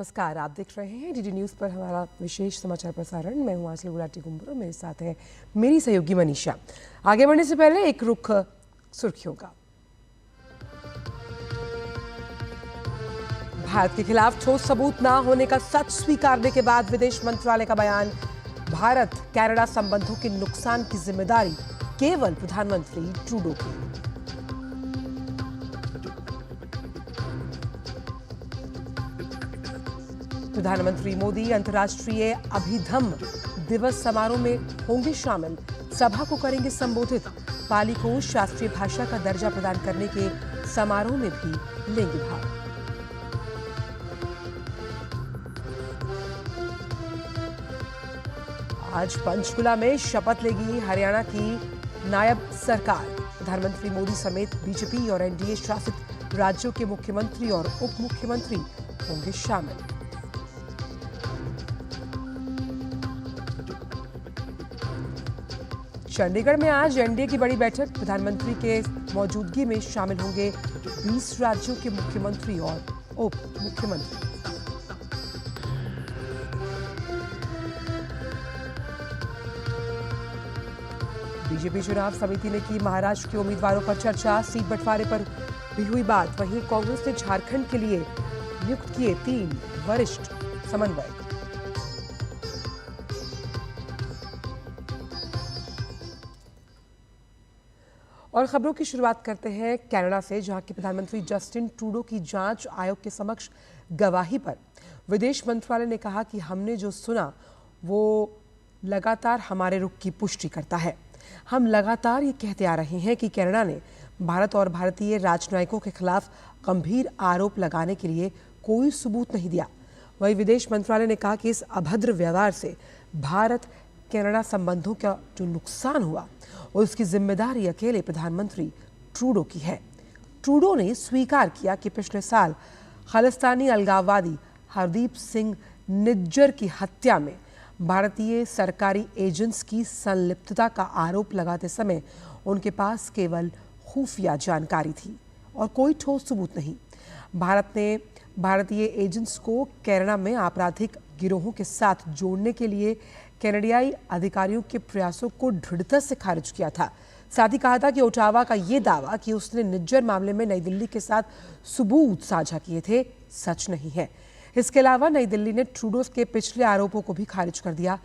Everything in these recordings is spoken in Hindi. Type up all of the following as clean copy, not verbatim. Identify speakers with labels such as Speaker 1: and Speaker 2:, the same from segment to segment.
Speaker 1: नमस्कार, आप देख रहे हैं डीडी न्यूज़ पर हमारा विशेष समाचार प्रसारण। मैं हूं आंचल गुलाटी कुंबर और मेरे साथ है मेरी सहयोगी मनीषा। आगे बढ़ने से पहले एक रुख सुर्खियों का। भारत के खिलाफ ठोस सबूत न होने का सच स्वीकारने के बाद विदेश मंत्रालय का बयान, भारत कनाडा संबंधों के नुकसान की जिम्मेदारी केवल प्रधानमंत्री ट्रूडो की। प्रधानमंत्री मोदी अंतर्राष्ट्रीय अभिधम्म दिवस समारोह में होंगे शामिल, सभा को करेंगे संबोधित। पाली को शास्त्रीय भाषा का दर्जा प्रदान करने के समारोह में भी लेंगे भाग। आज पंचकुला में शपथ लेगी हरियाणा की नायब सरकार। प्रधानमंत्री मोदी समेत बीजेपी और एनडीए शासित राज्यों के मुख्यमंत्री और उप मुख्यमंत्री होंगे शामिल। चंडीगढ़ में आज एनडीए की बड़ी बैठक, प्रधानमंत्री के मौजूदगी में शामिल होंगे 20 राज्यों के मुख्यमंत्री और उप मुख्यमंत्री। बीजेपी चुनाव समिति ने की महाराष्ट्र के उम्मीदवारों पर चर्चा, सीट बंटवारे पर भी हुई बात। वहीं कांग्रेस ने झारखंड के लिए नियुक्त किए 3 वरिष्ठ समन्वयक। और खबरों की शुरुआत करते हैं कनाडा से, जहां के प्रधानमंत्री जस्टिन ट्रूडो की जांच आयोग के समक्ष गवाही पर विदेश मंत्रालय ने कहा कि हमने जो सुना वो लगातार हमारे रुख की पुष्टि करता है। हम लगातार ये कहते आ रहे हैं कि कनाडा ने भारत और भारतीय राजनयिकों के खिलाफ गंभीर आरोप लगाने के लिए कोई सबूत नहीं दिया। वहीं विदेश मंत्रालय ने कहा कि इस अभद्र व्यवहार से भारत कनाडा संबंधों का जो नुकसान हुआ उसकी जिम्मेदारी अकेले प्रधानमंत्री ट्रूडो की है। ट्रूडो ने स्वीकार किया कि पिछले साल खालिस्तानी अलगाववादी हरदीप सिंह निज्जर की हत्या में भारतीय सरकारी एजेंट्स की संलिप्तता का आरोप लगाते समय उनके पास केवल खुफिया जानकारी थी और कोई ठोस सबूत नहीं। भारत ने भारतीय एजेंट्स को कनाडा में आपराधिक गिरोहों के साथ जोड़ने के लिए कनाडियाई अधिकारियों के प्रयासों को दृढ़ता से खारिज किया था। साथ ही कहा था कि ओटावा का ये दावा कि उसने निज्जर मामले में नई दिल्ली के साथ सबूत साझा किए थे सच नहीं है। इसके अलावा नई दिल्ली ने ट्रूडो के पिछले आरोपों को भी खारिज कर दिया,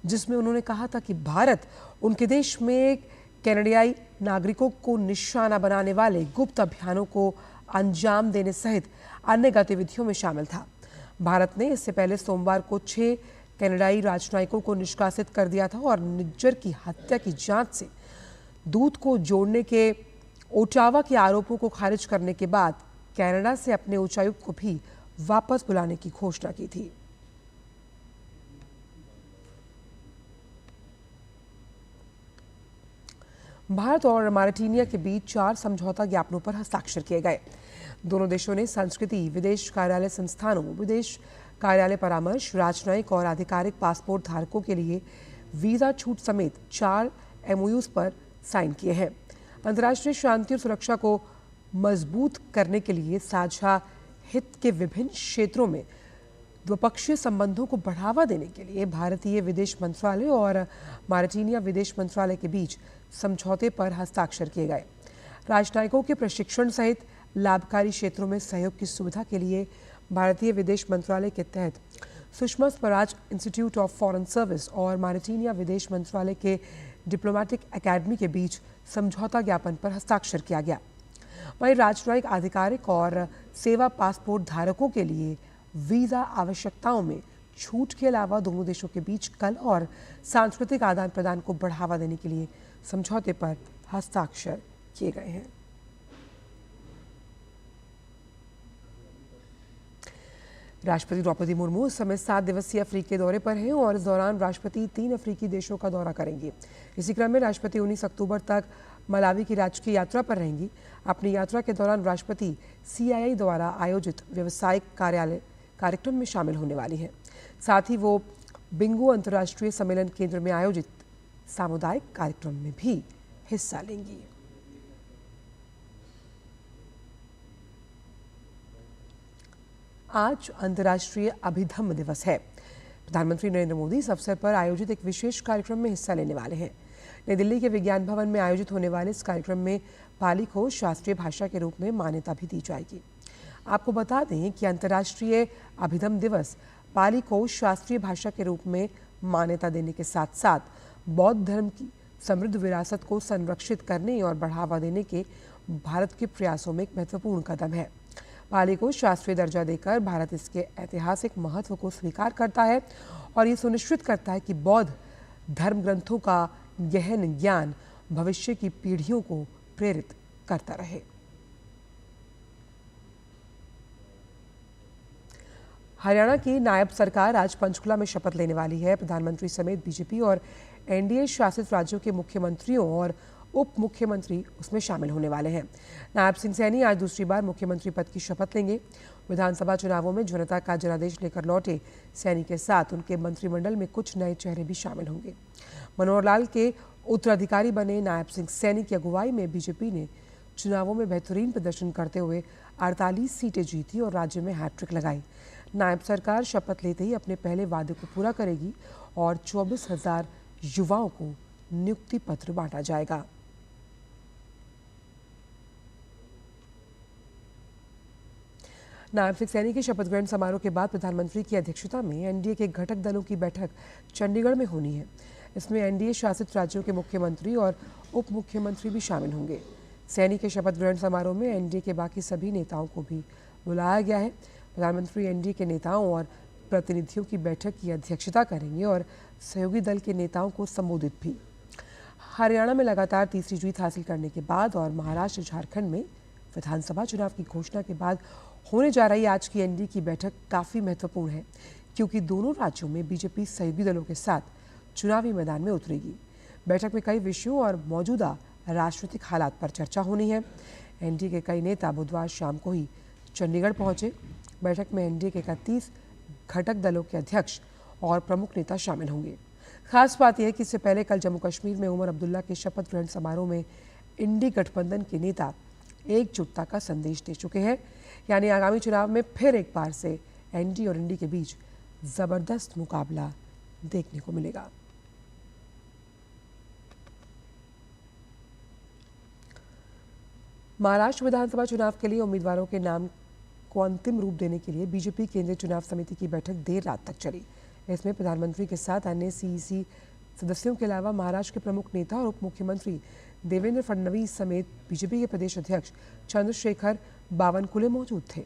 Speaker 1: जिसमें उन्होंने कहा था कि भारत उनके देश में कनाडियाई नागरिकों को निशाना बनाने वाले गुप्त अभियानों को अंजाम देने सहित अन्य गतिविधियों में शामिल था। भारत ने इससे पहले सोमवार को 6 कनाडाई राजनयिकों को निष्कासित कर दिया था और निज्जर की हत्या की जांच से दूत को जोड़ने के ओटावा के आरोपों को खारिज करने के बाद कनाडा से अपने उच्चायुक्त को भी वापस बुलाने की घोषणा की थी। भारत और मॉरिटेनिया के बीच 4 समझौता ज्ञापनों पर हस्ताक्षर किए गए। दोनों देशों ने संस्कृति, विदेश कार्यालय संस्थानों, विदेश कार्यालय परामर्श, राजनयिक और आधिकारिक पासपोर्ट धारकों के लिए वीजा छूट समेत 4 एमओयूज पर साइन किए हैं। अंतर्राष्ट्रीय शांति और सुरक्षा को मजबूत करने के लिए साझा हित के विभिन्न क्षेत्रों में द्विपक्षीय संबंधों को बढ़ावा देने के लिए भारतीय विदेश मंत्रालय और मॉरिटेनिया विदेश मंत्रालय के बीच समझौते पर हस्ताक्षर किए गए। राजनयिकों के प्रशिक्षण सहित लाभकारी क्षेत्रों में सहयोग की सुविधा के लिए भारतीय विदेश मंत्रालय के तहत Sushma Swaraj institute of foreign service और मॉरिटेनिया विदेश मंत्रालय के डिप्लोमेटिक एकेडमी के बीच समझौता ज्ञापन पर हस्ताक्षर किया गया। वहीं राजनयिक, आधिकारिक और सेवा पासपोर्ट धारकों के लिए वीजा आवश्यकताओं में छूट के अलावा दोनों देशों के बीच कला और सांस्कृतिक आदान प्रदान को बढ़ावा देने के लिए समझौते पर हस्ताक्षर किए गए हैं। राष्ट्रपति द्रौपदी मुर्मू इस समय 7 दिवसीय अफ्रीकी दौरे पर हैं और इस दौरान राष्ट्रपति 3 अफ्रीकी देशों का दौरा करेंगे। इसी क्रम में राष्ट्रपति 19 अक्टूबर तक मलावी की राजकीय यात्रा पर रहेंगी। अपनी यात्रा के दौरान राष्ट्रपति CII द्वारा आयोजित व्यावसायिक कार्यक्रम में शामिल होने वाली हैं। साथ ही वो बिंगो अंतर्राष्ट्रीय सम्मेलन केंद्र में आयोजित सामुदायिक कार्यक्रम में भी हिस्सा लेंगी। आज अंतर्राष्ट्रीय अभिधम्म दिवस है। प्रधानमंत्री नरेंद्र मोदी इस अवसर पर आयोजित एक विशेष कार्यक्रम में हिस्सा लेने वाले हैं। नई दिल्ली के विज्ञान भवन में आयोजित होने वाले इस कार्यक्रम में पाली को शास्त्रीय भाषा के रूप में मान्यता भी दी जाएगी। आपको बता दें कि अंतर्राष्ट्रीय अभिधम्म दिवस पाली को शास्त्रीय भाषा के रूप में मान्यता देने के साथ साथ बौद्ध धर्म की समृद्ध विरासत को संरक्षित करने और बढ़ावा देने के भारत के प्रयासों में एक महत्वपूर्ण कदम है। पाली को शास्त्रीय दर्जा देकर भारत इसके ऐतिहासिक महत्व को स्वीकार करता है और ये सुनिश्चित करता है कि बौद्ध धर्म ग्रंथों का गहन ज्ञान भविष्य की पीढ़ियों को प्रेरित करता रहे। हरियाणा की नायब सरकार आज पंचकुला में शपथ लेने वाली है। प्रधानमंत्री समेत बीजेपी और एनडीए शासित राज्यों के मुख्यमंत्रियों और उप मुख्यमंत्री उसमें शामिल होने वाले हैं। नायब सिंह सैनी आज दूसरी बार मुख्यमंत्री पद की शपथ लेंगे। विधानसभा चुनावों में जनता का जनादेश लेकर लौटे सैनी के साथ उनके मंत्रिमंडल में कुछ नए चेहरे भी शामिल होंगे। मनोहर लाल के उत्तराधिकारी बने नायब सिंह सैनी की अगुवाई में बीजेपी ने चुनावों में बेहतरीन प्रदर्शन करते हुए 48 सीटें जीती और राज्य में हैट्रिक लगाई। नायब सरकार शपथ लेते ही अपने पहले वादे को पूरा करेगी और 24,000 युवाओं को नियुक्ति पत्र बांटा जाएगा। नायब सिंह सैनी के शपथ ग्रहण समारोह के बाद प्रधानमंत्री की अध्यक्षता में एनडीए के घटक दलों की बैठक चंडीगढ़ में होनी है। इसमें एनडीए शासित राज्यों के मुख्यमंत्री और उप मुख्यमंत्री भी शामिल होंगे। सैनी के शपथ ग्रहण समारोह में एनडीए के बाकी सभी नेताओं को भी बुलाया गया है। प्रधानमंत्री एनडीए के नेताओं और प्रतिनिधियों की बैठक की अध्यक्षता करेंगे और सहयोगी दल के नेताओं को संबोधित भी। हरियाणा में लगातार तीसरी जीत हासिल करने के बाद और महाराष्ट्र झारखंड में विधानसभा चुनाव की घोषणा के बाद होने जा रही आज की एनडीए की बैठक काफ़ी महत्वपूर्ण है, क्योंकि दोनों राज्यों में बीजेपी सहयोगी दलों के साथ चुनावी मैदान में उतरेगी। बैठक में कई विषयों और मौजूदा राजनीतिक हालात पर चर्चा होनी है। एनडीए के कई नेता बुधवार शाम को ही चंडीगढ़ पहुंचे। बैठक में एनडीए के 31 घटक दलों के अध्यक्ष और प्रमुख नेता शामिल होंगे। खास बात यह है कि इससे पहले कल जम्मू कश्मीर में उमर अब्दुल्ला के शपथ ग्रहण समारोह में इंडी गठबंधन के नेता एकजुटता का संदेश दे चुके हैं। यानी आगामी चुनाव में फिर एक बार से एनडीए और इंडी के बीच जबरदस्त मुकाबला देखने को मिलेगा। महाराष्ट्र विधानसभा चुनाव के लिए उम्मीदवारों के नाम को अंतिम रूप देने के लिए बीजेपी केंद्रीय चुनाव समिति की बैठक देर रात तक चली। इसमें प्रधानमंत्री के साथ अन्य सीईसी सदस्यों के अलावा महाराष्ट्र के प्रमुख नेता और उप मुख्यमंत्री देवेंद्र फडणवीस समेत बीजेपी के प्रदेश अध्यक्ष चंद्रशेखर बावनकुले मौजूद थे।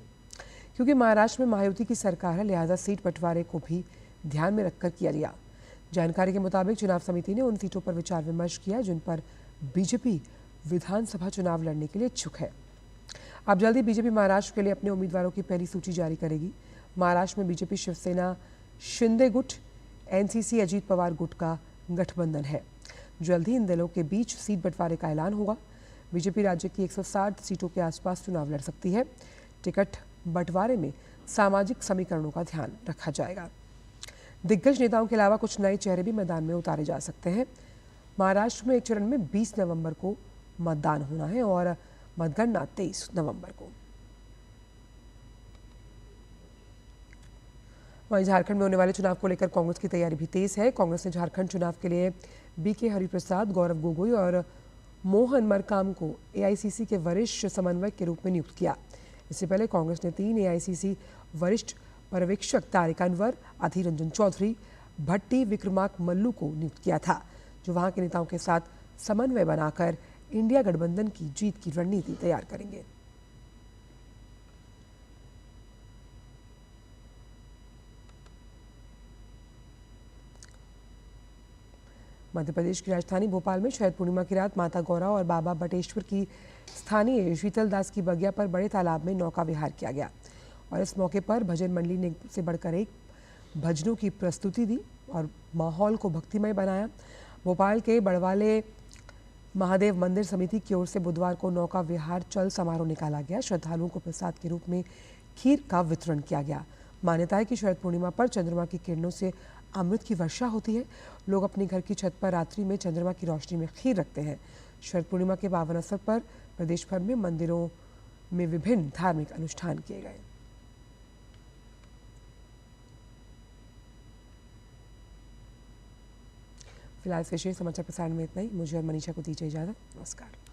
Speaker 1: क्योंकि महाराष्ट्र में महायुति की सरकार है, लिहाजा सीट बंटवारे को भी ध्यान में रखकर किया गया। जानकारी के मुताबिक चुनाव समिति ने उन सीटों पर विचार विमर्श किया जिन पर बीजेपी विधानसभा चुनाव लड़ने के लिए इच्छुक है। अब जल्दी बीजेपी महाराष्ट्र के लिए अपने उम्मीदवारों की पहली सूची जारी करेगी। महाराष्ट्र में बीजेपी शिवसेना शिंदे गुट, एनसीसी अजीत पवार गुट का गठबंधन है। जल्द ही इन दलों के बीच सीट बंटवारे का ऐलान होगा। बीजेपी राज्य की 160 सीटों के आसपास चुनाव लड़ सकती है। टिकट बंटवारे में सामाजिक समीकरणों का ध्यान रखा जाएगा। दिग्गज नेताओं के अलावा कुछ नए चेहरे भी मैदान में उतारे जा सकते हैं। महाराष्ट्र में एक चरण में 20 नवंबर को मतदान होना है और मतगणना 23 नवंबर को। वहीं झारखंड में होने वाले चुनाव को लेकर कांग्रेस की तैयारी भी तेज है। कांग्रेस ने झारखंड चुनाव के लिए बीके हरिप्रसाद, गौरव गोगोई और मोहन मरकाम को एआईसीसी के वरिष्ठ समन्वयक के रूप में नियुक्त किया। इससे पहले कांग्रेस ने 3 एआईसीसी वरिष्ठ पर्यवेक्षक तारिक अनवर, अधीर रंजन चौधरी, भट्टी विक्रमार्क मल्लू को नियुक्त किया था, जो वहां के नेताओं के साथ समन्वय बनाकर इंडिया गठबंधन की जीत की रणनीति तैयार करेंगे। मध्य प्रदेश की राजधानी भोपाल में शरद पूर्णिमा की रात माता गौरा और बाबा बटेश्वर की स्थानीय शीतल दास की बगिया पर बड़े तालाब में नौका विहार किया गया और इस मौके पर भजन मंडली ने से बढ़कर एक भजनों की प्रस्तुति दी और माहौल को भक्तिमय बनाया। भोपाल के बड़वाले महादेव मंदिर समिति की ओर से बुधवार को नौका विहार चल समारोह निकाला गया। श्रद्धालुओं को प्रसाद के रूप में खीर का वितरण किया गया। मान्यता है कि शरद पूर्णिमा पर चंद्रमा की किरणों से अमृत की वर्षा होती है। लोग अपने घर की छत पर रात्रि में चंद्रमा की रोशनी में खीर रखते हैं। शरद पूर्णिमा के पावन अवसर पर प्रदेश भर में मंदिरों में विभिन्न धार्मिक अनुष्ठान किए गए। फिलहाल इस विशेष समाचार प्रसारण में इतना ही। मुझे और मनीषा को दीजिए इजाजत। नमस्कार।